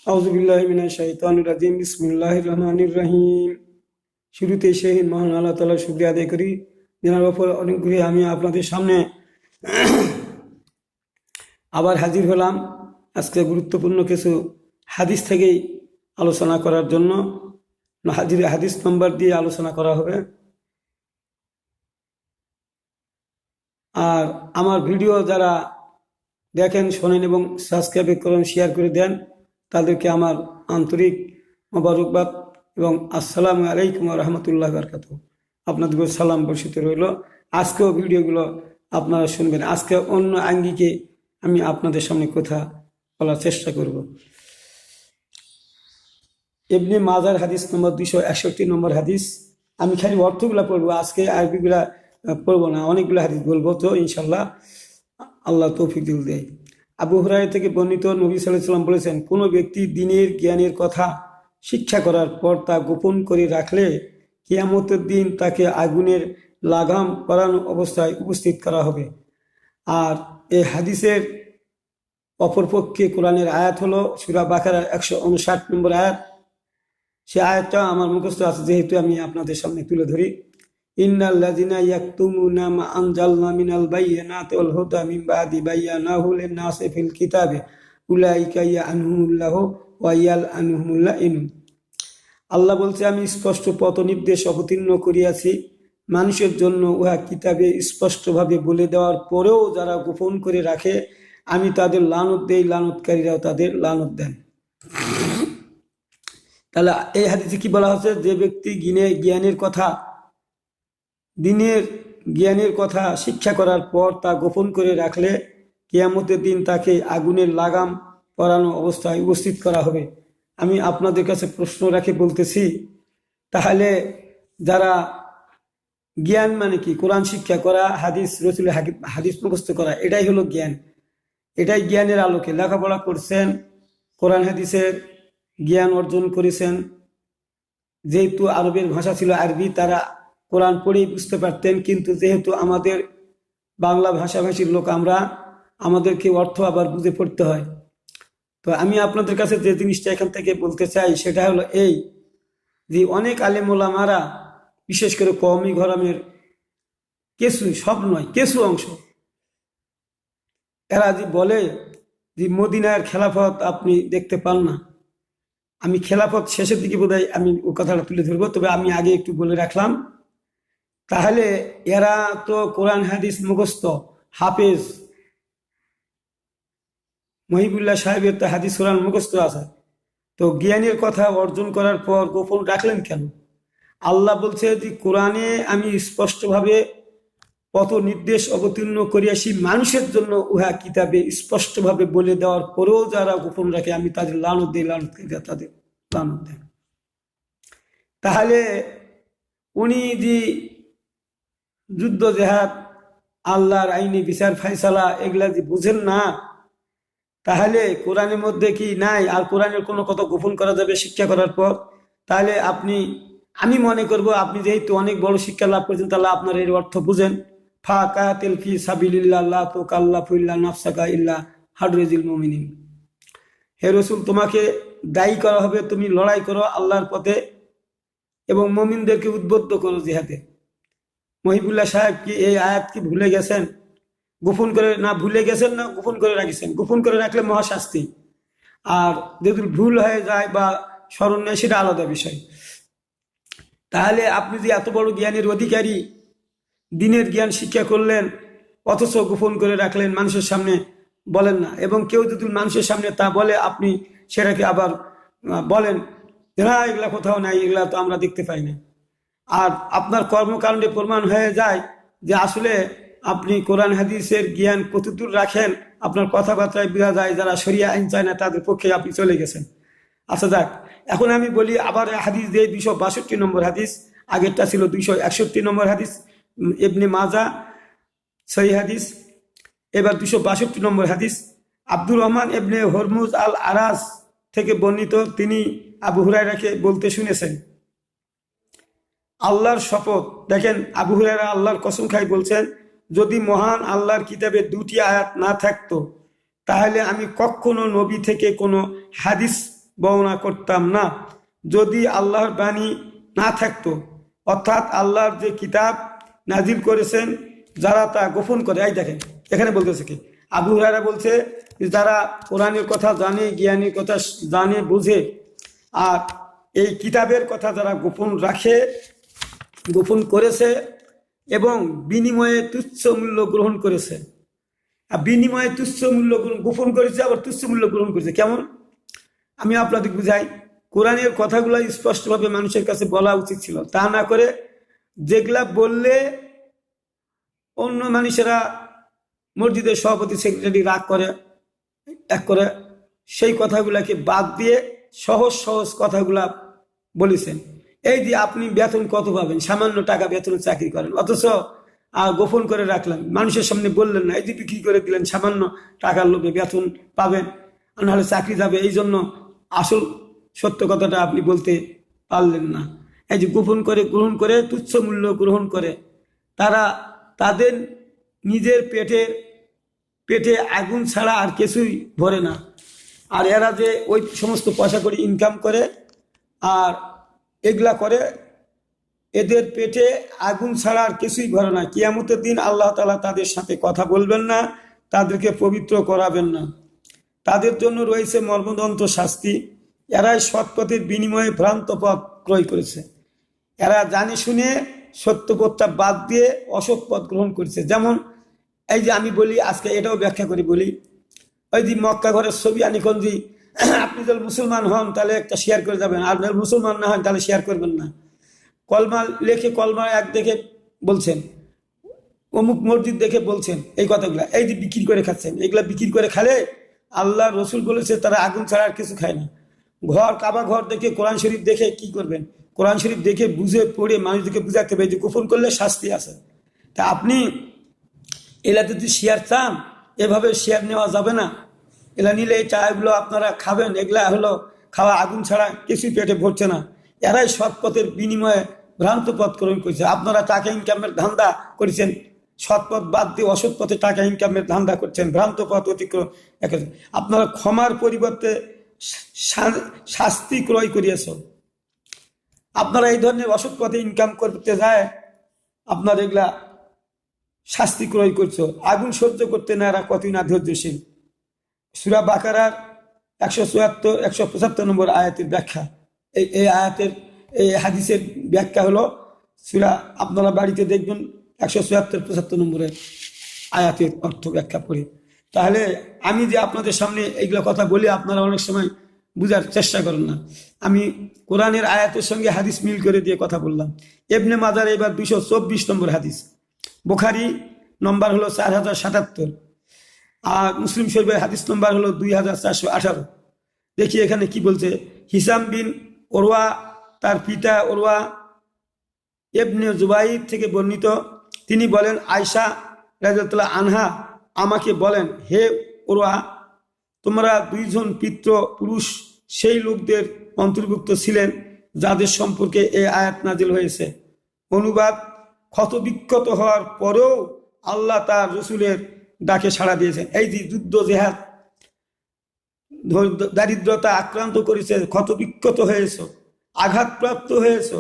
আউযুবিল্লাহি মিনাশ শাইতানির রাজিম। বিসমিল্লাহির রহমানির রহিম। শুরুতেই সেই মহান আল্লাহ তাআলার শুকরিয়া আদায় করি, যার উপর অনেক ঘুরে আমি আপনাদের সামনে আবার হাজির হলাম আজকে গুরুত্বপূর্ণ কিছু হাদিস থেকেই আলোচনা করার জন্য। হাদিস নম্বর দিয়ে আলোচনা করা হবে। আর আমার ভিডিও যারা দেখেন, শোনেন এবং সাবস্ক্রাইব করেন, শেয়ার করে দেন, তাদেরকে আমার আন্তরিক মোবারকবাদ এবং আসসালামু আলাইকুম ওয়া রাহমাতুল্লাহি ওয়া বারাকাতুহু। আপনাদের উপর সালাম বর্ষিত রইল। আজকেও ভিডিওগুলো আপনারা শুনবেন। আজকে অন্য আঙ্গিকে আমি আপনাদের সামনে কথা বলার চেষ্টা করব। ইবনে মাজার হাদিস নম্বর 261 নম্বর হাদিস। আমি খালি অর্থগুলা পড়বো, আজকে আরবিগুলা পড়বো না, অনেকগুলো হাদিস বলবো, তো ইনশাল্লাহ আল্লাহ তৌফিক দিল দেয়। আবু হুরায়রা থেকে বর্ণিত, নবী সাল্লাল্লাহু আলাইহি ওয়াসাল্লাম বলেছেন, কোনো ব্যক্তি দ্বীনের জ্ঞানের কথা শিক্ষা করার পর তা গোপন করে রাখলে কিয়ামতের দিন তাকে আগুনের লাগাম পরানো অবস্থায় উপস্থিত করা হবে। আর এই হাদিসের অপরপক্ষে কোরআনের আয়াত হলো সূরা বাকারার 159 নম্বর আয়াত। সে আয়াতটা আমার মুখস্থ আছে, যেহেতু আমি আপনাদের সামনে তুলে ধরি। ইন্নাল্লাযিনা ইয়াকতুমুনা মা আনজালনা মিনাল বায়্যিনাতি ওয়াল হুদা মিন বাদি বায়্যানাহু লিন-নাসি ফিল কিতাবে উলাইকা ইয়ানহুমুল্লাহু ওয়া ইয়ালআনুহুমুল লাঈনুন। আল্লাহ বলছে, আমি স্পষ্ট পথ নির্দেশ অবতীর্ণ করিয়াছি মানুষের জন্য, উহা কিতাবে স্পষ্টভাবে বলে দেওয়ার পরেও যারা গোপন করে রাখে আমি তাদের লানত দেই, লানতকারীরাও তাদের লানত দেন। তাহলে এই হাদিসে কি বলা হচ্ছে? যে ব্যক্তি দিনের জ্ঞানের কথা শিক্ষা করার পর তা গোপন করে রাখলে কিয়ামতের দিন তাকে আগুনের লাগাম পরানো অবস্থায় উপস্থিত করা হবে। আমি আপনাদের কাছে প্রশ্ন রাখে বলতেছি, তাহলে যারা জ্ঞান মানে কি? কোরআন শিক্ষা করা, হাদিস, রসুলের হাদিস মুখস্থ করা, এটাই হলো জ্ঞান। এটাই জ্ঞানের আলোকে লেখাপড়া করছেন, কোরআন হাদিসের জ্ঞান অর্জন করেছেন। যেহেতু আরবের ভাষা ছিল আরবি, তারা কোরআন পড়েই বুঝতে পারতেন, কিন্তু যেহেতু আমাদের বাংলা ভাষাভাষীর লোক আমরা, আমাদেরকে অর্থ আবার বুঝে পড়তে হয়। তো আমি আপনাদের কাছে যে জিনিসটা এখান থেকে বলতে চাই সেটা হলো এই, যে অনেক আলেম ওলামারা, বিশেষ করে কওমি ঘরামের কিছু, সব নয়, কিছু অংশ, এরা যে বলে যে মদিনার খেলাফত আপনি দেখতে পান না। আমি খেলাফত শেষের দিকে বোধহয় আমি ও কথাটা তুলে ধরবো, তবে আমি আগে একটু বলে রাখলাম। তাহলে এরা তো কোরআন হাদিস মুখস্থ, হাফেজ, মহিবুল্লাহ সাহেবের তো হাদিস কোরআন মুখস্থ আছে, তো জ্ঞানের কথা অর্জন করার পর গোপন রাখলেন কেন? আল্লাহ বলছে যে কোরআনে আমি স্পষ্টভাবে পথ নির্দেশ অবতীর্ণ করিয়াছি মানুষের জন্য, উহা কিতাবে স্পষ্টভাবে বলে দেওয়ার পরেও যারা গোপন রাখে আমি তাদের লানত দিই, লানতকারীরা তাদের লানত দেয়। তাহলে উনি যে যুদ্ধ জেহাদ, আল্লাহর আইনি বিচার ফাইসালা, এগুলা যে বুঝেন না, তাহলে কোরআনের মধ্যে কি নাই? আর কোরআনের কোনো কথা গোপন করা যাবে শিক্ষা করার পর? তাহলে আমি মনে করব, আপনি যেহেতু অনেক বড় শিক্ষা লাভ করেছেন, তাহলে আপনার এর অর্থ বুঝেন। ফাকাতিল ফি সাবিলিল্লাহ লা তুকাল্লাফু ইল্লা নাফসাকা ইল্লা হাদরিজিল মুমিনিন। হে রাসূল, তোমাকে দায়ী করা হবে, তুমি লড়াই করো আল্লাহর পথে এবং মুমিনদেরকে উদ্বুদ্ধ করো জিহাদে। মহিবুল্লাহ সাহেব কি এই আয়াত কি ভুলে গেছেন? গোপন করে না ভুলে গেছেন, না গোপন করে রাখেছেন? গোপন করে রাখলে মহাশাস্তি, আর যদি ভুল হয়ে যায় বা স্মরণ নেয় সেটা আলাদা বিষয়। তাহলে আপনি যে এত বড় জ্ঞানের অধিকারী, দিনের জ্ঞান শিক্ষা করলেন, অথচ গোপন করে রাখলেন, মানুষের সামনে বলেন না। এবং কেউ যদি মানুষের সামনে তা বলে, আপনি সেটাকে আবার বলেন না এগুলা কোথাও নাই, এগুলা তো আমরা দেখতে পাই না। আর আপনার কর্মকাণ্ডে প্রমাণ হয়ে যায় যে আসলে আপনি কোরআন হাদিসের জ্ঞান কতদূর রাখেন, আপনার কথাবার্তায় বোঝা যায় যারা শরিয়া আইন চায় না তাদের পক্ষে আপনি চলে গেছেন। আচ্ছা যাক, এখন আমি বলি আবার হাদিস দিয়ে 262 নম্বর হাদিস, আগেরটা ছিল 261 নম্বর হাদিস, ইবনে মাজা সহিহ হাদিস। এবার 262 নম্বর হাদিস। আব্দুর রহমান ইবনে হরমুজ আল আরাস থেকে বর্ণিত, তিনি আবু হুরায়রাকে বলতে শুনেছেন, আল্লাহর শপথ, দেখেন আবু হুরায়রা আল্লাহর কসম খাই বলছেন, যদি মহান আল্লাহর কিতাবে 2টি আয়াত না থাকতো তাহলে আমি কখনো নবী থেকে কোনো হাদিস বর্ণনা করতাম না যদি আল্লাহর বাণী না থাকতো, অর্থাৎ আল্লাহর যে কিতাব নাজিল করেছেন যারা তা গোপন করে। এই দেখেন এখানে বলতেছে কি, আবু হুরায়রা বলছে যারা কোরআনের কথা জানে, জ্ঞানের কথা জানে, বুঝে, আর এই কিতাবের কথা যারা গোপন রাখে, গোপন করেছে এবং বিনিময়ে তুচ্ছ মূল্য গ্রহণ করেছে। আর বিনিময়ে তুচ্ছ মূল্য গোপন করেছে, আবার তুচ্ছ মূল্য গ্রহণ করেছে। কেমন? আমি আপনাদের বুঝাই। কোরআনের কথাগুলো স্পষ্টভাবে মানুষের কাছে বলা উচিত ছিল, তা না করে যেগুলা বললে অন্য মানুষেরা, মসজিদের সভাপতি সেক্রেটারি রাগ করে, এক করে সেই কথাগুলাকে বাদ দিয়ে সহজ সহজ কথাগুলা বলেছেন। এই যে আপনি বেতন কত পাবেন, সামান্য টাকা বেতনের চাকরি করেন, অথচ গোপন করে রাখলেন, মানুষের সামনে বললেন না। এই যে বিক্রি করে দিলেন, সামান্য টাকার লোভে বেতন পাবেন, নাহলে চাকরি যাবে, এই জন্য আসল সত্য কথাটা আপনি বলতে পারলেন না। এই যে গোপন করে গ্রহণ করে, তুচ্ছ মূল্য গ্রহণ করে, তারা তাদের নিজের পেটে আগুন ছাড়া আর কিছুই ভরে না। আর এরা যে ওই সমস্ত পয়সা করে ইনকাম করে আর এগুলা করে, এদের পেটে আগুন ছাড়া আর কিছুই ভরে না। কিয়ামতের দিন আল্লাহ তাআলা তাদের সাথে কথা বলবেন না, তাদেরকে পবিত্র করাবেন না। তাদের জন্য রয়েছে মর্মদন্ত শাস্তি। এরাই সৎ পথের বিনিময়ে ভ্রান্ত পথ ক্রয় করেছে। এরা জানে শুনে সত্য পথটা বাদ দিয়ে অসৎ পথ গ্রহণ করেছে। যেমন এই যে আমি বলি, আজকে এটাও ব্যাখ্যা করে বলি, ওই যে মক্কা ঘরের ছবি আনিখন যে আপনি যদি মুসলমান হন তাহলে একটা শেয়ার করে যাবেন, আর মুসলমান না হন তাহলে শেয়ার করবেন না। কলমা লেখে, কলমা এক দেখে বলছেন, অমুক মসজিদ দেখে বলছেন এই কথাগুলা, এই যে বিক্রি করে খাচ্ছেন, এগুলা বিক্রি করে খালে আল্লাহ রসুল বলেছে তারা আগুন ছাড়া আর কিছু খায় না। ঘর, কাবা ঘর দেখে, কোরআন শরীফ দেখে কি করবেন? কোরআন শরীফ দেখে বুঝে পড়ে মানুষদেরকে বুঝাতে হবে যে গোপন করলে শাস্তি আছে। তা আপনি এলা যদি শেয়ার চান, এভাবে শেয়ার নেওয়া যাবে না। এলা নিলে এই চাগুলো আপনারা খাবেন, এগুলা হলো খাওয়া, আগুন ছাড়া কিছুই পেটে ভরছে না। এরাই সৎ পথের বিনিময়ে ভ্রান্ত পথ গ্রহণ করেছে। আপনারা টাকা ইনকামের ধান্দা করেছেন, সৎ পথ বাদ দিয়ে অসৎ পথে টাকা ইনকামের ধান্দা করছেন, ভ্রান্ত পথ অতিক্রম। আপনারা ক্ষমার পরিবর্তে শাস্তি ক্রয় করিয়াছ। আপনারা এই ধরনের অসৎ পথে ইনকাম করতে যায় আপনার এগুলা শাস্তি ক্রয় করছো। আগুন সহ্য করতে না এরা কতই না ধৈর্যশীল। সূরা বাকারার 175 নম্বর আয়াতের ব্যাখ্যা, এই আয়াতের, এই হাদিসের ব্যাখ্যা হলো সূরা, আপনারা বাড়িতে দেখবেন 175 নম্বরের আয়াতের অর্থ ব্যাখ্যা পড়ি। তাহলে আমি যে আপনাদের সামনে এইগুলো কথা বলি, আপনারা অনেক সময় বুঝার চেষ্টা করেন না। আমি কোরআনের আয়াতের সঙ্গে হাদিস মিল করে দিয়ে কথা বললাম। ইবনে মাজার এবার 224 নম্বর হাদিস, বুখারী নম্বর হলো 4077, আর মুসলিম শরীফের হাদিস নম্বর হলো 2418। দেখি এখানে কি বলছে। হিসাম বিন ওরওয়া, তার পিতা ওরওয়া ইবনে জুবাইর থেকে বর্ণিত, তিনি বলেন, আয়েশা রাদিয়াল্লাহু আনহা আমাকে বলেন, হে ওরওয়া, তোমরা দুইজন পিতৃ পুরুষ সেই লোকদের অন্তর্ভুক্ত ছিলেন যাদের সম্পর্কে এই আয়াত নাজিল হয়েছে। অনুবাদ, ক্ষতবিক্ষত হওয়ার পরেও আল্লাহ তার রসুলের ডাকে সাড়া দিয়েছেন। এই যে যুদ্ধ জেহাদ, দারিদ্রতা আক্রান্ত করেছে, ক্ষতবিক্ষত হয়েছ, আঘাতপ্রাপ্ত হয়েছ,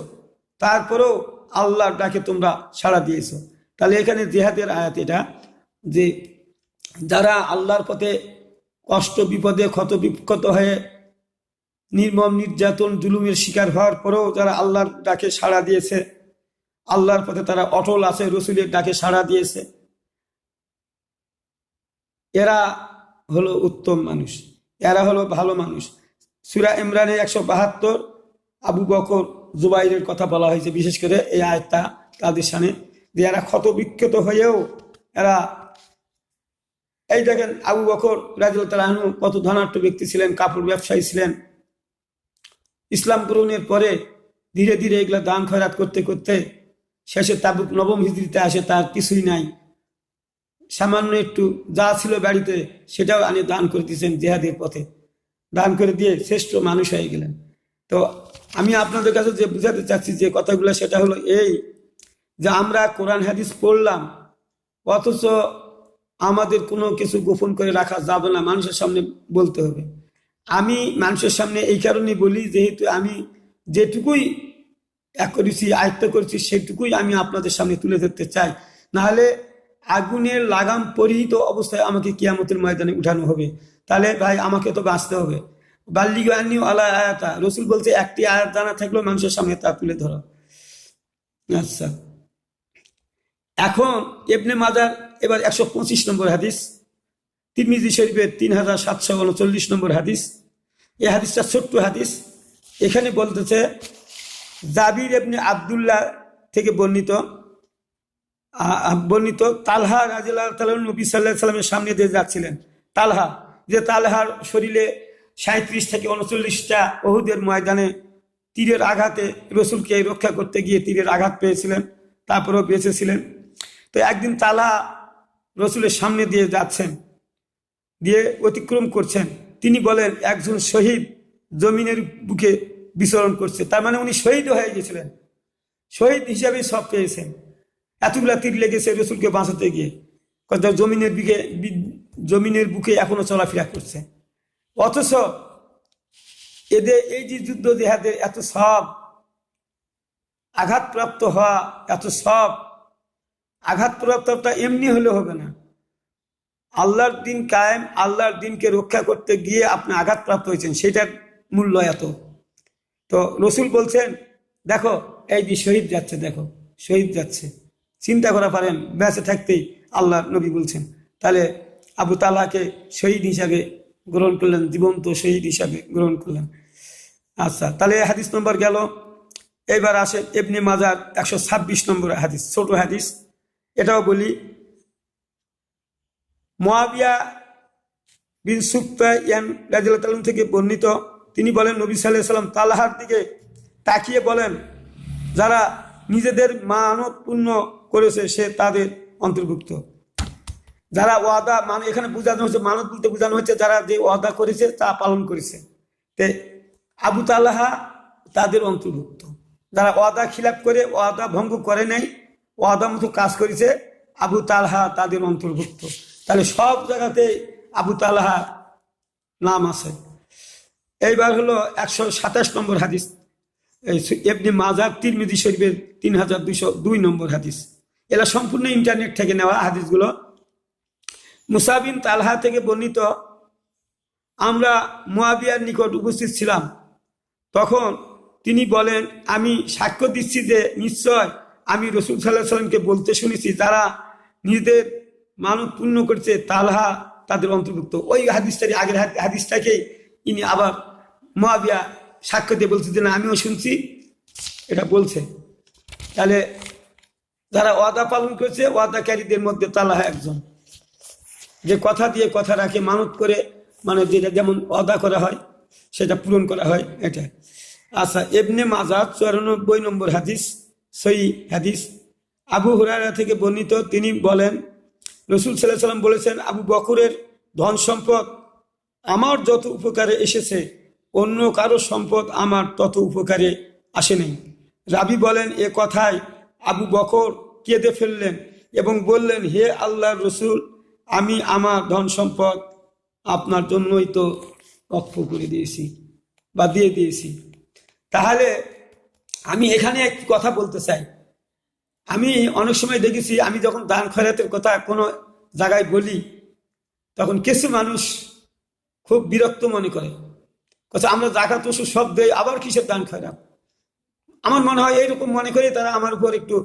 তারপরেও আল্লাহর ডাকে তোমরা সাড়া দিয়েছ। তাহলে এখানে জেহাদের আয়াত এটা, যে যারা আল্লাহর পথে কষ্ট বিপদে ক্ষতবিক্ষত হয়ে নির্মম নির্যাতন জুলুমের শিকার হওয়ার পরেও যারা আল্লাহর ডাকে সাড়া দিয়েছে, আল্লাহর পথে তারা অটল আছে, রসুলের ডাকে সাড়া দিয়েছে, এরা হলো উত্তম মানুষ, এরা হলো ভালো মানুষ। সূরা ইমরানে 172 আবু বকর জুবাইরের কথা বলা হয়েছে, বিশেষ করে এই আয়াতটা তাদের সামনে, যে এরা ক্ষতবিক্ষত হয়েও এরা, এই দেখেন আবু বকর রাদিয়াল্লাহু তাআলা আনহু কত ধনাঢ্য ব্যক্তি ছিলেন, কাপড় ব্যবসায়ী ছিলেন। ইসলাম গ্রহণের পরে ধীরে ধীরে এগুলা দান খয়রাত করতে করতে শেষে তাবুক নবম হিজরিতে আসে, তার কিছুই নাই, সামান্য একটু যা ছিল বাড়িতে সেটাও আনি দান করে দিয়েছেন জিহাদের পথে, দান করে দিয়ে শ্রেষ্ঠ মানুষ হয়ে গেলেন। তো আমি আপনাদের কাছে যে বুঝাতে চাচ্ছি যে কথাগুলো, সেটা হলো এই, যে আমরা কোরআন হাদিস পড়লাম, অথচ আমাদের কোনো কিছু গোপন করে রাখা যাবে না, মানুষের সামনে বলতে হবে। আমি মানুষের সামনে এই কারণে বলি, যেহেতু আমি যেটুকুই করেছি, আয়ত্ত করেছি, সেটুকুই আমি আপনাদের সামনে তুলে ধরতে চাই। নাহলে আগুনের লাগাম পরিহিত অবস্থায় আমাকে কিয়ামতের ময়দানে উঠানো হবে। তাহলে ভাই আমাকে তো বাঁচতে হবে। বাল্লিগু আন্নি আলা আয়াতা, রসুল বলছে একটি আয়াত জানা থাকলেও মানুষের সামনে তা তুলে ধরো। আচ্ছা, এখন ইবনে মাজার এবার 125 নম্বর হাদিস, তিরমিজি শরীফের 3739 নম্বর হাদিস। এই হাদিসটা ছোট্ট হাদিস। এখানে বলতেছে জাবির ইবনে আব্দুল্লাহ থেকে বর্ণিত তালহা রাদিয়াল্লাহু তাআলা নবী সাল্লাল্লাহু আলাইহি সাল্লামের সামনে দিয়ে যাচ্ছিলেন। তালহার শরীরে 37 থেকে 39টা উহুদের ময়দানে তীরের আঘাতে রসুলকে রক্ষা করতে গিয়ে তীরের আঘাত পেয়েছিলেন, তারপরেও বেঁচেছিলেন। তো একদিন তালহা রসুলের সামনে দিয়ে যাচ্ছেন, দিয়ে অতিক্রম করছেন। তিনি বলেন একজন শহীদ জমিনের বুকে বিচরণ করছে, তার মানে উনি শহীদ হয়ে গেছিলেন, শহীদ হিসাবে সব পেয়েছেন। এতগুলা তীর লেগেছে রসুলকে বাঁচাতে গিয়ে, জমিনের বুকে এখনো চলাফেরা করছে। অথচ এদের এই যে যুদ্ধ জিহাদের এত সব, আঘাতপ্রাপ্ত হওয়া এত সব, আঘাতপ্রাপ্তটা এমনি হলে হবে না। আল্লাহর দিন কায়েম, আল্লাহর দিনকে রক্ষা করতে গিয়ে আপনি আঘাতপ্রাপ্ত হয়েছেন, সেটার মূল্য এত। তো রসুল বলছেন দেখো এই যে শহীদ যাচ্ছে, দেখো শহীদ যাচ্ছে। চিন্তা করা পারেন বেঁচে থাকতেই আল্লাহ নবী বলছেন। তাহলে আবু তালহাকে শহীদ হিসাবে গ্রহণ করলেন, জীবন্ত শহীদ হিসাবে গ্রহণ করলেন। আচ্ছা, তাহলে হাদিস নম্বর গেল। এবার আসে ইবনে মাজার 126 নম্বর হাদিস, ছোট হাদিস। এটাও বলি, মুয়াবিয়া বিন সুফিয়ান রাদিয়াল্লাহু তাআলা থেকে বর্ণিত, তিনি বলেন নবী সাল্লাল্লাহু আলাইহি ওয়াসাল্লাম তালহার দিকে তাকিয়ে বলেন যারা নিজেদের মানত পূর্ণ করেছে সে তাদের অন্তর্ভুক্ত। যারা ওয়াদা, মানে এখানে বোঝানো হচ্ছে, মানত বলতে বোঝানো হচ্ছে যারা যে ওয়াদা করেছে তা পালন করেছে। তে আবু তালহা তাদের অন্তর্ভুক্ত। যারা ওয়াদা খিলাফ করে, ওয়াদা ভঙ্গ করে নাই, ওয়াদা মতো কাজ করেছে, আবু তালহা তাদের অন্তর্ভুক্ত। তাহলে সব জায়গাতে আবু তালহা নাম আছে। এইবার হলো 127 নম্বর হাদিস, ইবনে মাজাহ তিরমিজি শরীফের 3202 নম্বর হাদিস। এরা সম্পূর্ণ ইন্টারনেট থেকে নেওয়া হাদিসগুলো। মুসা বিন তালহা থেকে বর্ণিত, আমরা মুয়াবিয়ার নিকট উপস্থিত ছিলাম, তখন তিনি বলেন আমি সাক্ষ্য দিচ্ছি যে নিশ্চয় আমি রাসূল সাল্লাল্লাহু আলাইহি ওয়াসাল্লামকে বলতে শুনেছি যারা নিজেদের মানত পূর্ণ করছে তালহা তাদের অন্তর্ভুক্ত। ওই হাদিসটারই, আগের হাদিসটাকেই ইনি আবার মুয়াবিয়া সাক্ষ্য দিয়ে বলছে যে না আমিও শুনছি, এটা বলছে। তাহলে যারা ওয়াদা পালন করছে, ওয়াদাকারীদের মধ্যে তালহা একজন, যে কথা দিয়ে কথা রাখে, মানত করে, মানে যেটা যেমন ওয়াদা করা হয় সেটা পূরণ করা হয়, এটা। আচ্ছা, ইবনে মাজাহ 94 নম্বর হাদিস, সহিহ হাদিস। আবু হুরায়রা থেকে বর্ণিত, তিনি বলেন রাসূল সাল্লাল্লাহু আলাইহি ওয়াসাল্লাম বলেছেন আবু বকরের ধন সম্পদ আমার যত উপকারে এসেছে অন্য কারো সম্পদ আমার তত উপকারে আসে নাই। রাবি বলেন এ কথায় আবু বকর কেঁদে ফেললেন এবং বললেন হে আল্লাহর রাসূল, আমি আমার ধন সম্পদ আপনার জন্যই তো অক্ষ করে দিয়েছি বা দিয়ে দিয়েছি। তাহলে আমি এখানে একটি কথা বলতে চাই। আমি অনেক সময় দেখেছি, আমি যখন দান খয়রাতের কথা কোনো জায়গায় বলি, তখন কিছু মানুষ খুব বিরক্ত মনে করে, আমরা জাকাত ওষুধ সব দেই, আবার কিসের দান খয়রাত। আমার মনে হয় এইরকম মনে করে তারা আমার উপর একটু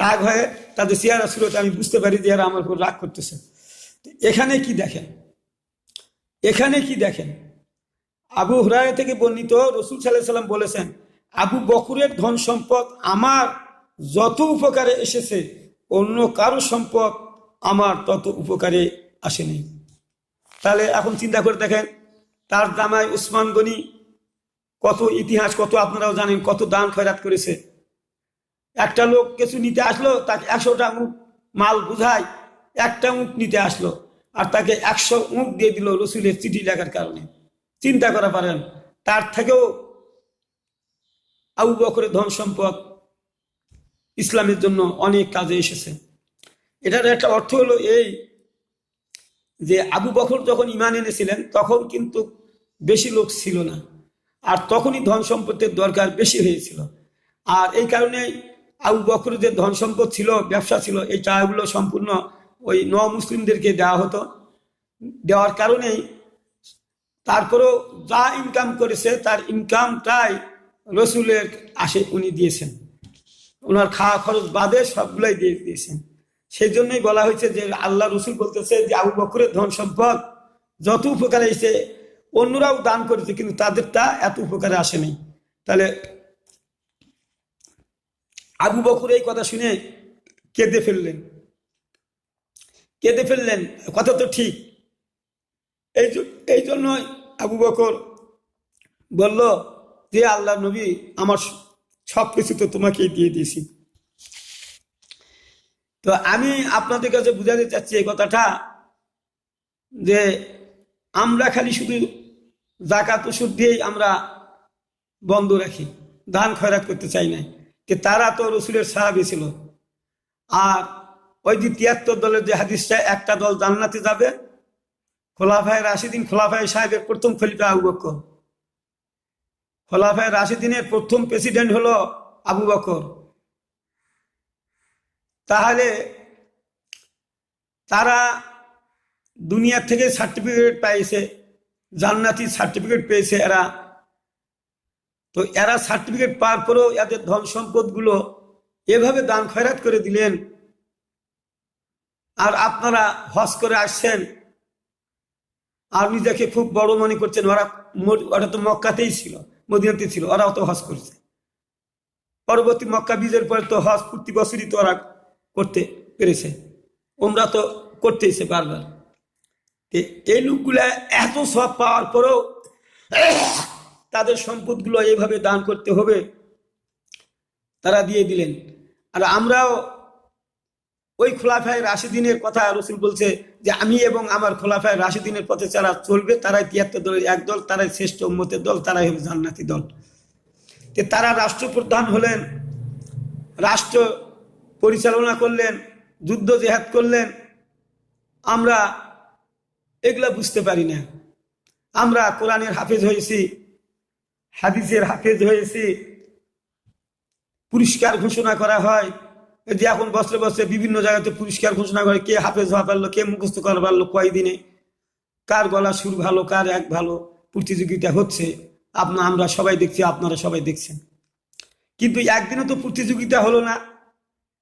রাগ হয়ে, তাদের চেহারা সুরতে আমি বুঝতে পারি যে এরা আমার উপর রাগ করতেছে। এখানে কি দেখেন, এখানে কি দেখেন, আবু হুরায়রা থেকে বর্ণিত রাসূল সাল্লাল্লাহু আলাইহি ওয়াসাল্লাম বলেছেন আবু বকরের ধন সম্পদ আমার যত উপকারে এসেছে অন্য কারো সম্পদ আমার তত উপকারে আসেনি। তাহলে এখন চিন্তা করে দেখেন, তার জামাই উসমান গনি কত ইতিহাস, কত আপনারাও জানেন, কত দান খয়রাত করেছে। একটা লোক কিছু নিতে আসলো, তাকে 100টা উট মাল বুঝায়, একটা উট নিতে আসলো আর তাকে 100 উট দিয়ে দিল রসুলের চিঠি লেখার কারণে। চিন্তা করা পারেন, তার থেকেও আবু বকরের ধন সম্পদ ইসলামের জন্য অনেক কাজে এসেছে। এটার একটা অর্থ হলো এই যে আবু বকর যখন ঈমান এনেছিলেন তখন কিন্তু বেশি লোক ছিল না, আর তখনই ধন সম্পদের দরকার বেশি হয়েছিল। আর এই কারণে আবু বকরের যে ধন সম্পদ ছিল, ব্যবসা ছিল, এই টাকাগুলো সম্পূর্ণ ওই মুসলিমদেরকে দেওয়া হতো। দেওয়ার কারণেই তারপরেও যা ইনকাম করেছে তার ইনকামটাই রসুলের আসে উনি দিয়েছেন, ওনার খাওয়া খরচ বাদে সবগুলাই দিয়ে দিয়েছেন। সেই জন্যই বলা হয়েছে যে আল্লাহ রসুল বলতেছে যে আবু বকরের ধন সম্পদ যত উপকারে এসে অন্যরাও দান করেছে, কিন্তু তাদেরটা এত উপকারে আসেনি। তাহলে আবু বকর এই কথা শুনে কেঁদে ফেললেন। কথা তো ঠিক। এই জন্যই আবু বকর বলল যে আল্লাহ নবী, আমার সব কিছু তো তোমাকেই দিয়ে দিয়েছি। তো আমি আপনাদের কাছে বুঝাতে চাচ্ছি এই কথাটা, যে আমরা খালি শুধু যাকাত ওষুধ দিয়েই আমরা বন্ধ রাখি, দান খয়রাত করতে চাই না। যে তারা তো রসুলের সাহাবী ছিল। আর ওই যে ৭৩ দলের যে হাদিসটা, একটা দল জান্নাতে যাবে, খোলাফায়ে রাশিদিন, খোলাফায়ে সাহেবের প্রথম খলিফা আবু বকর, খোলাফায়ে রাশিদিনের প্রথম প্রেসিডেন্ট হলো আবু বকর। তাহলে তারা দুনিয়া থেকে সার্টিফিকেট পাইছে, জান্নাতি সার্টিফিকেট পেয়েছে এরা। তো এরা সার্টিফিকেট পাওয়ার পরেও এদের ধন সম্পদগুলো এভাবে দান খয়রাত করে দিলেন। আর আপনারা হজ করে আসছেন আর নিজেকে খুব বড় মনে করছেন। ওরা তো মক্কাতেই ছিল, মদিনাতে ছিল, ওরাও তো হজ করছে। পরবর্তী মক্কা বিজয়ের পরে তো হজ প্রতি বছরই তো ওরা করতে পেরেছে, ওমরা তো করতেইছে বারবার। এই লোকগুলা এত সব পাওয়ার পরেও তাদের সম্পদগুলো এইভাবে দান করতে হবে, তারা দিয়ে দিলেন। আর আমরাও ওই খোলাফায়ে রাশিদিনের কথা রসুল বলছে যে আমি এবং আমার খোলাফায়ে রাশিদিনের পথে যারা চলবে তারাই ৭৩ দলের এক দল, তারাই শ্রেষ্ঠ উম্মতের দল, তারাই হবে জান্নাতি দল। তারা রাষ্ট্রপ্রধান হলেন, রাষ্ট্র পরিচালনা করলেন, যুদ্ধ জেহাদ করলেন। আমরা এগুলা বুঝতে পারি না। আমরা কোরআনের হাফেজ হয়েছি, হাদিসের হাফেজ হয়েছি, পুরস্কার ঘোষণা করা হয়। যে এখন বছরে বছরে বিভিন্ন জায়গাতে পুরস্কার ঘোষণা করে, কে হাফেজ হওয়া পারলো, কে মুখস্থ করা পারলো কয়দিনে, কার গলা সুর ভালো, কার এক ভালো, প্রতিযোগিতা হচ্ছে। আমরা সবাই দেখছি, আপনারা সবাই দেখছেন। কিন্তু একদিনও তো প্রতিযোগিতা হলো না।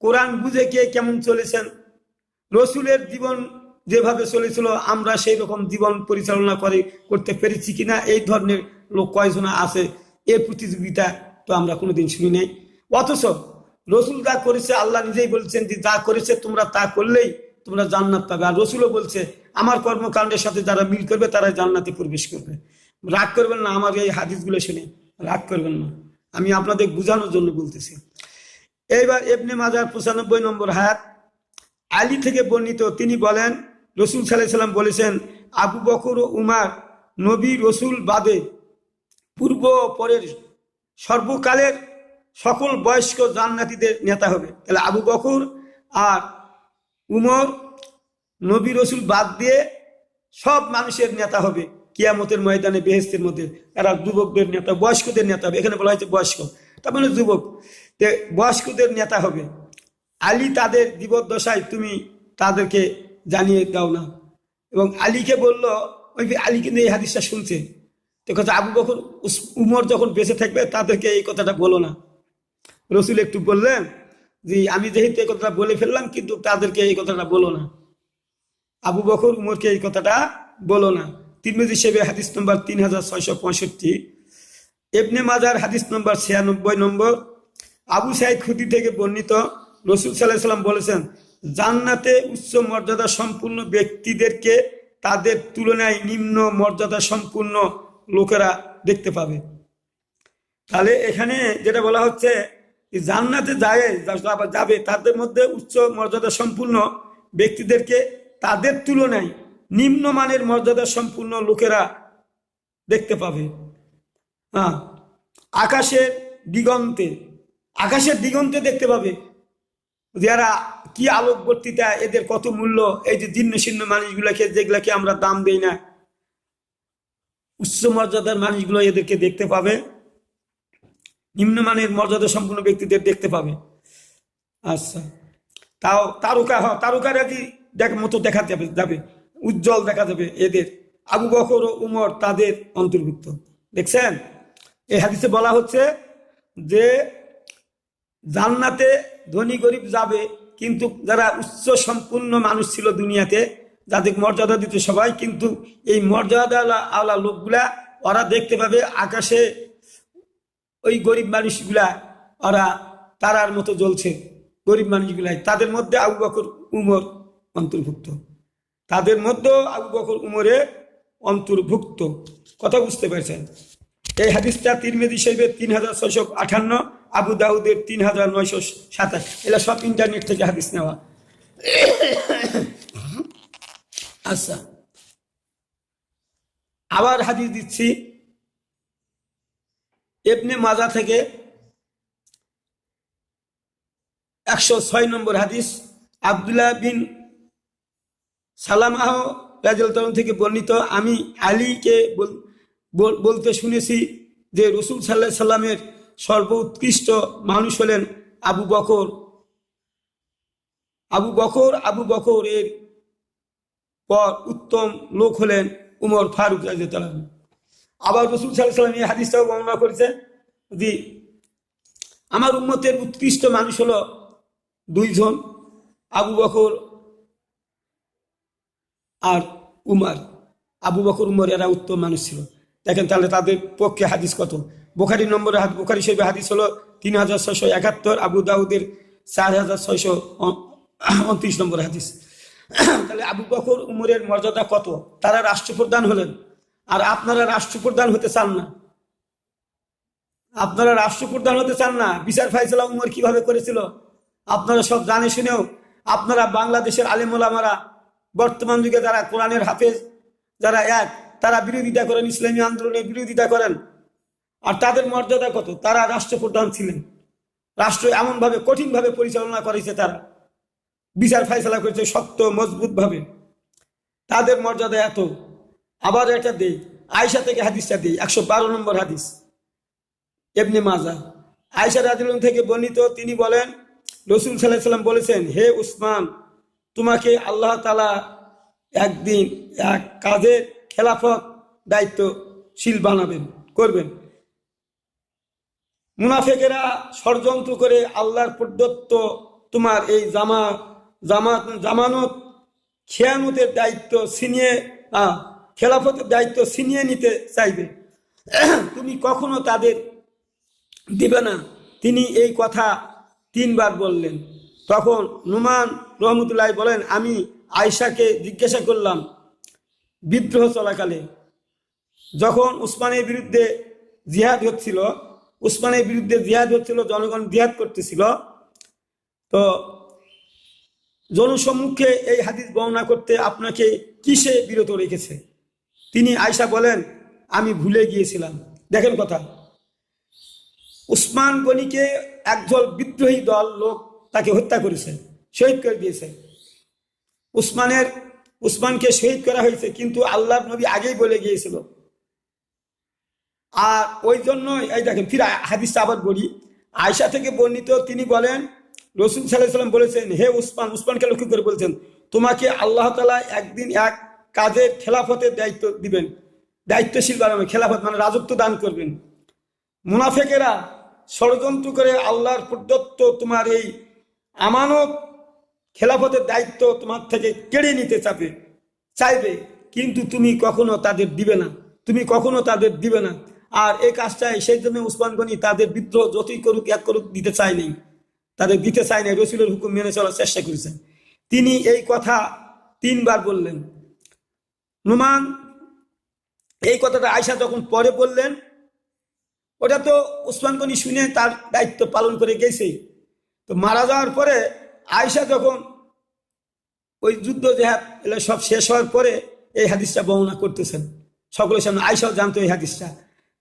কোরআন বুঝে কে কেমন চলেছেন, রসুলের জীবন যেভাবে চলেছিল আমরা সেই রকম জীবন পরিচালনা করতে পেরেছি কিনা, এই ধরনের লোক কয়জন আছে, এই প্রতিযোগিতা তো আমরা কোনোদিন শুনি নাই। অথচ রসুল যা করেছে, আল্লাহ নিজেই বলছেন যে যা করেছে তোমরা তা করলেই তোমরা জান্নাত পাবে। আর রসুলও বলছে আমার কর্মকাণ্ডের সাথে যারা মিল করবে তারাই জান্নাতে প্রবেশ করবে। রাগ করবেন না, আমার এই হাদিসগুলো শুনে রাগ করবেন না, আমি আপনাদের বোঝানোর জন্য বলতেছি। এইবার ইবনে মাজার ৯৫ নম্বর হায়াত, আলী থেকে বর্ণিত, তিনি বলেন রসুল সাল্লাল্লাহু আলাইহি ওয়াসাল্লাম বলেছেন, আবু বকর ও উমার নবী রসুল বাদে পূর্ব পরের সর্বকালের সকল বয়স্ক জান্নাতীদের নেতা হবে। তাহলে আবু বকর আর উমর নবী রসুল বাদ দিয়ে সব মানুষের নেতা হবে কিয়ামতের ময়দানে, বেহেশতের মধ্যে। এরা যুবকদের নেতা, বয়স্কদের নেতা হবে। এখানে বলা হয়েছে বয়স্ক, তার মানে যুবক, বয়স্কদের নেতা হবে। আলী তাদের জীবদ্দশায় তুমি তাদেরকে জানিয়ে দাও না। এবং আলীকে বলল, ওই আলী কিন্তু এই হাদিসটা শুনছে, তো কথা আবু বকর উমর যখন বেঁচে থাকবে তাদেরকে এই কথাটা বলো না। রসুল একটু বললেন যে আমি যেহেতু এই কথাটা বলে ফেললাম, কিন্তু তাদেরকে এই কথাটা বলো না, আবু বকর উমরকে এই কথাটা বলো না। তিরমিজি শরীফে হাদিস নম্বর ৩৬৬৫। ইবনে মাজার হাদিস নম্বর ৯৬ নম্বর। আবু সাঈদ খুদরি থেকে বর্ণিত, রসুল সাল্লাল্লাহু আলাইহি ওয়াসাল্লাম বলেছেন, জান্নাতে উচ্চ মর্যাদা সম্পূর্ণ ব্যক্তিদেরকে তাদের তুলনায় নিম্ন মর্যাদা সম্পূর্ণ লোকেরা দেখতে পাবে। তাহলে এখানে যেটা বলা হচ্ছে, জান্নাতে যাবে তাদের মধ্যে উচ্চ মর্যাদা সম্পূর্ণ ব্যক্তিদেরকে তাদের তুলনায় নিম্নমানের মর্যাদা সম্পূর্ণ লোকেরা দেখতে পাবে। হ্যাঁ, আকাশের দিগন্তে দেখতে পাবে যারা কি আলোকবর্তিতা, এদের কত মূল্য। এই যে জীর্ণ শীর্ণ মানুষগুলাকে, যেগুলাকে আমরা দাম দেই না, উচ্চ মর্যাদার মানুষগুলো এদেরকে দেখতে পাবে, নিম্নমানের মর্যাদা সম্পন্ন ব্যক্তিদের দেখতে পাবে। আচ্ছা, তাও তারকারাজি মতো দেখা যাবে, উজ্জ্বল দেখা যাবে এদের। আবু বকর ও উমর তাদের অন্তর্ভুক্ত। দেখছেন, এই হাদিসে বলা হচ্ছে যে জান্নাতে ধনী গরিব যাবে, কিন্তু যারা উচ্চ সম্পূর্ণ মানুষ ছিল দুনিয়াতে, যাদের মর্যাদা দিত সবাই, কিন্তু এই মর্যাদা আলা লোকগুলা ওরা দেখতে পাবে আকাশে ওই গরিব মানুষগুলা ওরা তারার মতো জ্বলছে। গরিব মানুষগুলাই, তাদের মধ্যে আবু বকর উমর অন্তর্ভুক্ত, তাদের মধ্যেও আবু বকর উমরে অন্তর্ভুক্ত। কথা বুঝতে পারছেন? এই হাদিসটা তিরমিজি শরীফের 3658, আবু দাউদের 3927। এগুলো সব ইন্টারনেট থেকে হাদিস নেওয়া। আচ্ছা, আবার হাদিস দিচ্ছি ইবনে মাজা থেকে 106 নম্বর হাদিস। আব্দুল্লাহ বিন সালামাহ রাদিয়াল্লাহু থেকে বর্ণিত, আমি আলীকে বলতে শুনেছি যে রাসূল সাল্লাল্লাহু আলাইহি সাল্লামের সর্বোৎকৃষ্ট মানুষ হলেন আবু বকর। আবু বকর এর পর উত্তম লোক হলেন উমর ফারুক রাদিয়াল্লাহু আনহু। আবার রাসূল সাল্লাল্লাহু আলাইহি সাল্লাম এই হাদিসটাও বর্ণনা করেছে যে আমার উম্মতের উৎকৃষ্ট মানুষ হলো দুইজন, আবু বকর আর উমর। আবু বকর উমর এরা উত্তম মানুষ ছিল। দেখেন তাহলে তাদের পক্ষে হাদিস কত। বুখারী নম্বরে বুখারী শরীফের হাদিস হলো 3671, আবু দাউদের 4629 নম্বর হাদিস। তাহলে আবু বকর উমরের মর্যাদা কত, তারা রাষ্ট্রপ্রধান হলেন। আর আপনারা রাষ্ট্রপ্রধান হতে চান না, আপনারা রাষ্ট্রপ্রধান হতে চান না। বিচার ফাইসালা উমর কিভাবে করেছিল আপনারা সব জানে শুনেও আপনারা বাংলাদেশের আলেম ওলামারা বর্তমান যুগে যারা কোরআনের হাফেজ, যারা তারা বিরোধিতা করেন, ইসলামী আন্দোলনের বিরোধিতা করেন। আর তাদের মর্যাদা কত, তারা রাষ্ট্রপ্রধান ছিলেন, রাষ্ট্র এমনভাবে কঠিনভাবে পরিচালনা করেছে, তারা বিচার ফাইসালা করেছে শক্ত মজবুত ভাবে, তাদের মর্যাদা এত। আবার এটা দেই, আয়েশা থেকে হাদিসটা দেই, 112 নম্বর হাদিস, ইবনে মাজা। আয়েশা রাদিয়াল্লাহু থেকে বর্ণিত, তিনি বলেন রাসূল সাল্লাল্লাহু আলাইহি সাল্লাম বলেছেন, হে উসমান, তোমাকে আল্লাহ তাআলা একদিন এক কাজের খেলাফত দায়িত্বশীল করবেন। মুনাফিকেরা ষড়যন্ত্র করে আল্লাহর প্রদত্ত তোমার এই জামানত খেয়ানতের দায়িত্ব খেলাফতের দায়িত্ব ছিনিয়ে নিতে চাইবে, তুমি কখনো তাদের দিবে না। তিনি এই কথা 3 বার বললেন। তখন নুমান রহমতুল্লাহ বলেন, আমি আয়েশাকে জিজ্ঞাসা করলাম, বিদ্রোহ চলাকালে যখন উসমানের বিরুদ্ধে জিহাদ হচ্ছিল, জনগণ জিহাদ করতেছিল, তো জনসম্মুখে এই হাদিস বর্ণনা করতে আপনাকে কিসে বিরত রেখেছে? তিনি আয়েশা বলেন, আমি ভুলে গিয়েছিলাম। দেখেন কথা, উসমান গনিকে একদল বিদ্রোহী দল লোক তাকে হত্যা করেছে, শহীদ করে দিয়েছে। উসমানকে শহীদ করা হয়েছে, কিন্তু আল্লাহর নবী আগেই বলে গিয়েছিল। আর ওই জন্যই এই দেখেন, ফির হাদিসটা আবার বলি, আয়েশা থেকে বর্ণিত, তিনি বলেন রাসূল সাল্লাল্লাহু আলাইহি সাল্লাম বলেছেন, হে উসমানকে লক্ষ্য করে বলছেন, তোমাকে আল্লাহ তাআলা একদিন এক কাজের খেলাফতের দায়িত্ব দিবেন, দায়িত্বশীল বানাবেন, খেলাফত মানে রাজত্ব দান করবেন। মুনাফিকেরা ষড়যন্ত্র করে আল্লাহর প্রদত্ত তোমার এই আমানত খেলাফতের দায়িত্ব তোমার থেকে কেড়ে নিতে চাইবে, কিন্তু তুমি কখনো তাদের দিবে না। আর এই কাজটাই সেই জন্য উসমান গনি তাদের বিদ্রোহ যতই করুক দিতে চায় নাই, রাসূলের হুকুম মেনে চলার চেষ্টা করেছেন। তিনি এই কথা 3 বার বললেন। নুমান এই কথাটা আয়েশা যখন পরে বললেন, ওটা তো উসমান গনি শুনে তার দায়িত্ব পালন করে গেছে। তো মারা যাওয়ার পরে আয়েশা যখন ওই যুদ্ধ জেহাদ এগুলো সব শেষ হওয়ার পরে এই হাদিসটা বর্ণনা করতেছেন সকলের সামনে। আয়েশাও জানতো এই হাদিসটা।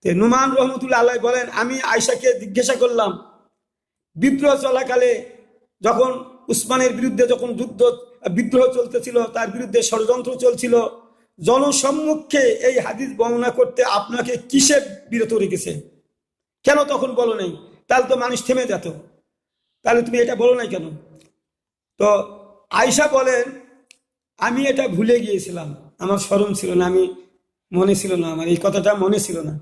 তো নুমান রহমতুল্লাহ আলাইহি বলেন, আমি আয়েশাকে জিজ্ঞাসা করলাম, বিদ্রোহ চলাকালে যখন উসমানের বিরুদ্ধে যখন বিদ্রোহ চলতেছিল, তার বিরুদ্ধে ষড়যন্ত্র চলছিল, জনসম্মুখে এই হাদিস বর্ণনা করতে আপনাকে কিসে বিরত রেখেছে? কেন তখন বলো নাই? তাহলে তো মানুষ থেমে যেত। তাহলে তুমি এটা বলো নাই কেন? তো আয়েশা বলেন, আমি এটা ভুলে গিয়েছিলাম, আমার স্মরণ ছিল না, আমি মনে ছিল না, আমার এই কথাটা মনে ছিল না।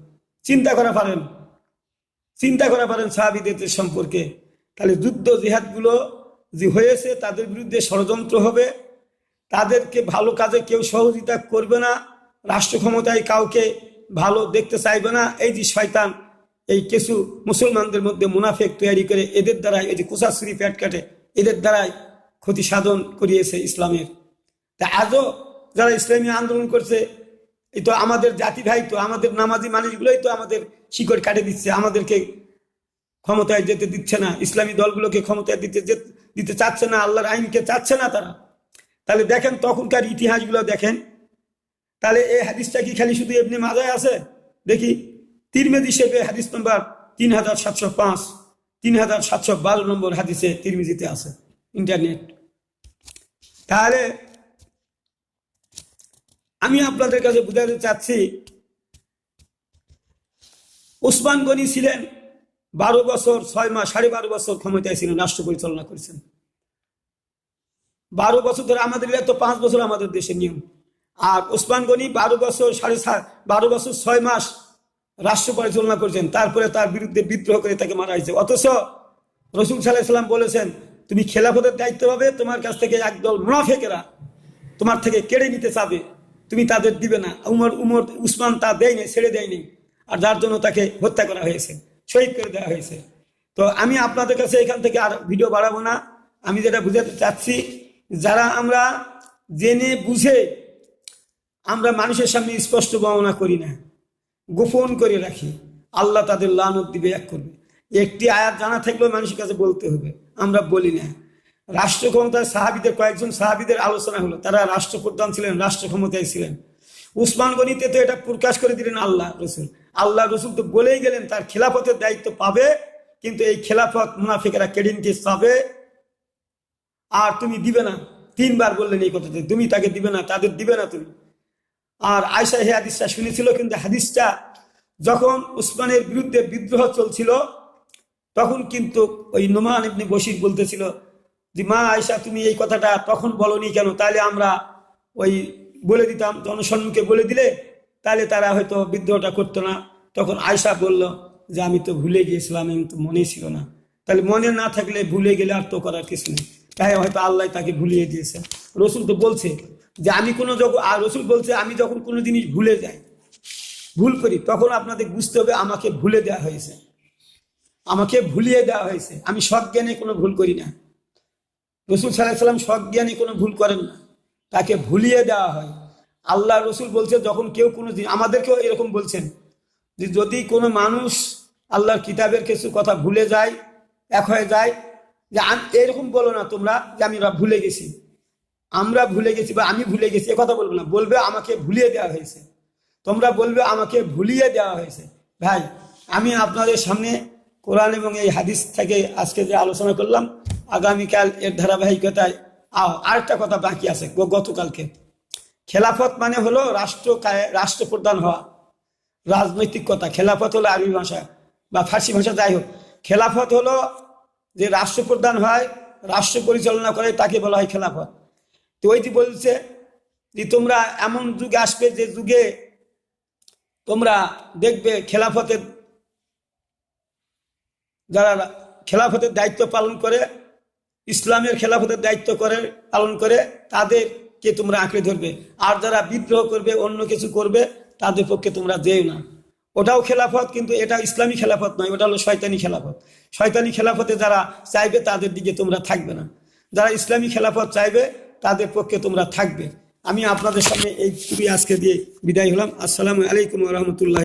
চিন্তা করা পারেন, চিন্তা করা পারেন সাহাবীদের সম্পর্কে। তাহলে যুদ্ধ জিহাদগুলো যে হয়েছে তাদের বিরুদ্ধে ষড়যন্ত্র হবে, তাদেরকে ভালো কাজে কেউ সহযোগিতা করবে না, রাষ্ট্র ক্ষমতায় কাউকে ভালো দেখতে চাইবে না। এই যে শয়তান এই কিছু মুসলমানদের মধ্যে মুনাফেক তৈরি করে এদের দ্বারাই, এই যে কুসাশ্রী পেট কাটে, এদের দ্বারাই ক্ষতি সাধন করিয়েছে ইসলামের। তা আজও যারা ইসলামী আন্দোলন করছে, এই তো আমাদের জাতি ভাই, তো আমাদের নামাজি মানুষগুলোই তো আমাদের শিকড় কাটে দিচ্ছে, আমাদেরকে ক্ষমতায় যেতে দিচ্ছে না, ইসলামী দলগুলোকে ক্ষমতায় দিতে চাচ্ছে না, আল্লাহর আইনকে চাচ্ছে না তারা। তাহলে দেখেন তখনকার ইতিহাসগুলো দেখেন। তাহলে এই হাদিসটা কি খালি শুধু ইবনে মাজায় আছে? দেখি তিরমিজি শরীফে হাদিস নম্বর 3705, 3712 নম্বর হাদিসে তিরমিজিতে আছে, ইন্টারনেট। তাহলে আমি আপনাদের কাছে বুঝাতে চাচ্ছি, ওসমান গনি ছিলেন 12 বছর 6 মাস, 12.5 বছর ক্ষমতায় ছিলেন, রাষ্ট্র পরিচালনা করেছেন। 12 বছর ধরে, আমাদের তো 5 বছর আমাদের দেশের নিয়ম। আর ওসমান গনি 12 বছর 12 বছর 6 মাস রাষ্ট্র পরিচালনা করেছেন। তারপরে তার বিরুদ্ধে বিদ্রোহ করে তাকে মারা হয়েছে। অথচ রাসূল সাল্লাল্লাহু আলাইহি ওয়াসাল্লাম বলেছেন, তুমি খেলাফতের দায়িত্ব পাবে, তোমার কাছ থেকে একদল মুনাফিকেরা তোমার থেকে কেড়ে নিতে চাবে, তুমি তাদের দিবে না। উসমান তা দেয়নি, ছেড়ে দেয়নি, আর যার জন্য তাকে হত্যা করা হয়েছে, শহীদ করে দেওয়া হয়েছে। তো আমি আপনাদের কাছে এখান থেকে আর ভিডিও বাড়াবো না। আমি যেটা বুঝাতে চাচ্ছি, যারা আমরা জেনে বুঝে আমরা মানুষের সামনে স্পষ্ট বর্ণনা করি না, গোপন করে রাখি, আল্লাহ তাদের লানত দিবে, এক করবে। একটি আয়াত জানা থাকলেও মানুষের কাছে বলতে হবে, আমরা বলি না। রাষ্ট্র ক্ষমতায় সাহাবীদের, কয়েকজন সাহাবীদের আলোচনা হলো, তারা রাষ্ট্রপ্রধান ছিলেন, রাষ্ট্র ক্ষমতায় ছিলেন। উসমান গনিতে তো এটা প্রকাশ করে দিলেন আল্লাহ রসুল। আল্লাহ রসুল তো বলেই গেলেন তার খেলাফতের দায়িত্ব পাবে, কিন্তু এই খেলাফত মুনাফিকেরা কেড়ে নিতে চাবে, আর তুমি দিবে না। 3 বার বললেন এই কথাতে, তুমি তাকে দিবে না, তাদের দিবে না তুমি। আর আয়েশা এই হাদিসটা শুনেছিল, কিন্তু হাদিসটা যখন উসমানের বিরুদ্ধে বিদ্রোহ চলছিল, তখন কিন্তু ওই নোমান ইবনে বশির বলতেছিল যে, মা আয়েশা, তুমি এই কথাটা তখন বলনি কেন? তাহলে আমরা ওই বলে দিতাম, জনসম্মুখে বলে দিলে তাহলে তারা হয়তো বিদ্রোহটা করতো না। তখন আয়েশা বলল যে, আমি তো ভুলে গিয়েছিলাম, আমি তো মনে ছিল না। তাহলে মনে না থাকলে ভুলে গেলে আর তো করার কিছু নেই, তাই হয়তো আল্লাহ তাকে ভুলিয়ে দিয়েছে। রসুল তো বলছে যে আমি আর রসুল বলছে, আমি যখন কোনো জিনিস ভুলে যাই, ভুল করি, তখন আপনাদের বুঝতে হবে আমাকে ভুলে দেওয়া হয়েছে, আমাকে ভুলিয়ে দেওয়া হয়েছে। আমি সজ্ঞানে কোনো ভুল করি না। রসুল সাল্লাল্লাহু আলাইহি ওয়াসাল্লাম সজ্ঞানে কোনো ভুল করেন না, তাকে ভুলিয়ে দেওয়া হয়। আল্লাহ রসুল বলছে, যখন কেউ কোনো আমাদেরকেও এরকম বলছেন যে যদি কোনো মানুষ আল্লাহর কিতাবের কিছু কথা ভুলে যায়, এক হয়ে যায়, যে এরকম বলো না তোমরা যে আমি ভুলে গেছি, আমরা ভুলে গেছি বা আমি ভুলে গেছি, এ কথা বলবো না, বলবে আমাকে ভুলিয়ে দেওয়া হয়েছে। তোমরা বলবে আমাকে ভুলিয়ে দেওয়া হয়েছে। ভাই, আমি আপনাদের সামনে কোরআন এবং এই হাদিস থেকে আজকে যে আলোচনা করলাম, আগামীকাল এর ধারাবাহিকতায় আরেকটা কথা বাকি আছে। গতকালকে খেলাফত মানে হলো রাষ্ট্রপ্রধান হওয়া, রাজনৈতিক কথা। খেলাফত হলো আরবি ভাষা বা ফার্সি ভাষা, যাই হোক, খেলাফত হলো যে রাষ্ট্রপ্রধান হয়, রাষ্ট্র পরিচালনা করে, তাকে বলা হয় খেলাফত। তো ওই যে বলছে যে তোমরা এমন যুগে আসবে যে যুগে তোমরা দেখবে খেলাফতের, যারা খেলাফতের দায়িত্ব পালন করে, ইসলামের খেলাফতের দায়িত্ব পালন করে, তাদেরকে তোমরা আঁকড়ে ধরবে। আর যারা বিদ্রোহ করবে, অন্য কিছু করবে, তাদের পক্ষে তোমরা যেও না। ওটাও খেলাফত, কিন্তু এটা ইসলামী খেলাফত নয়, ওটা হলো শয়তানি খেলাফত। শয়তানি খেলাফতে যারা চাইবে তাদের দিকে তোমরা থাকবে না, যারা ইসলামী খেলাফত চাইবে তাদের পক্ষে তোমরা থাকবে। আমি আপনাদের সামনে এই ছবি আজকে দিয়ে বিদায় হলাম। আসসালামু আলাইকুম ওয়া রাহমাতুল্লাহি।